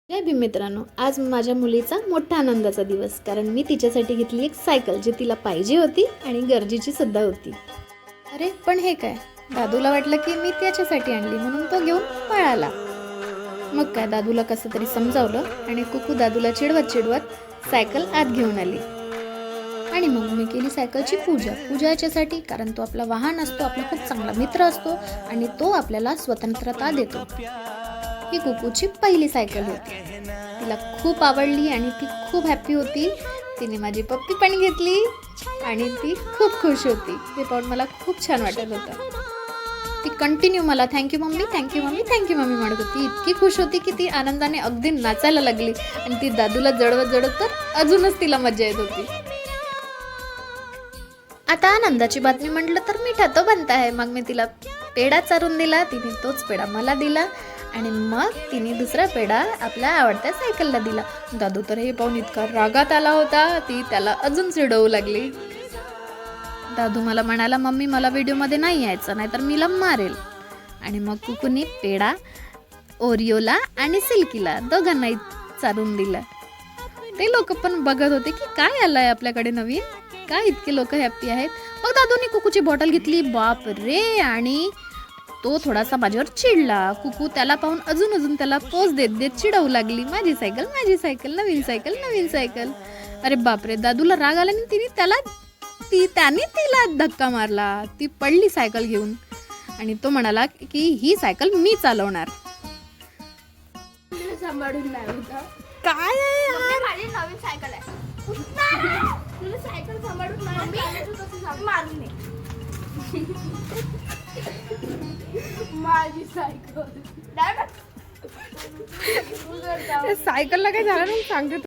जय भीम मित्रांनो, आज माझ्या मुलीचा मोठा आनंदाचा दिवस, कारण मी तिच्यासाठी घेतली एक सायकल जी तिला पाहिजे होती आणि गरजेची सुद्धा होती. अरे पण हे काय, दादूला वाटलं की मी त्याच्यासाठी आणली म्हणून तो घेऊन पळाला. मग काय, दादूला कसं तरी समजावलं आणि कुकू दादूला चिडवत चिडवत सायकल आत घेऊन आली. आणि मग मी केली सायकलची पूजा याच्यासाठी, कारण तो आपला वाहन असतो, आपला खूप चांगला मित्र असतो आणि तो आपल्याला स्वतंत्रता देतो. ही कुकूची पहिली सायकल होती. तिला खूप आवडली आणि ती खूप हॅप्पी होती. तिने माझी पप्पी पण घेतली आणि ती खूप खुश होती. हे पाहून मला खूप छान वाटत होतं. ती कंटिन्यू मला thank you mummy, thank you mummy, thank you mummy म्हणत होती. इतकी खुश होती की ती आनंदाने अगदी नाचायला लागली आणि ती दादूला जडवत तर अजूनच तिला मजा येत होती. आता आनंदाची बातमी म्हटलं तर मिठा तो बनता आहे. मग मी तिला पेढा चारून दिला, तिने तोच पेढा मला दिला आणि मग तिने दुसरा पेढा आपल्या आवडत्या सायकलला दिला. दादू तर हे पाहून इतका रागात आला होता, ती त्याला अजून चिडवू लागली. दादू मला म्हणाला, मम्मी मला व्हिडिओमध्ये नाही यायचं, नाहीतर मीला मारेल. आणि मग कुकूने पेढा ओरिओला आणि सिल्कीला दोघांनाही चारून दिला. ते लोक पण बघत होते की काय आलंय आपल्याकडे नवीन, काय इतके लोक हॅप्पी आहेत. मग दादूने कुकूची बॉटल घेतली, बाप रे, आणि तो थोडासा माझ्यावर चिडला. कुकू त्याला पाहून अजून त्याला पोज देत चिडवू लागली, माझी सायकल, माझी सायकल, नवीन सायकल, नवीन सायकल. अरे बापरे, दादूला राग आला आणि त्याने तिला धक्का मारला. ती पडली सायकल घेऊन आणि तो म्हणाला की ही सायकल मी चालवणार. सांभाळून नाही होता. काय आहे माझी नवीन सायकल आहे. तुला सायकल सांभाळून नाही मारून नाही. माझी सायकल सायकलला काय झालं नाही सांगते.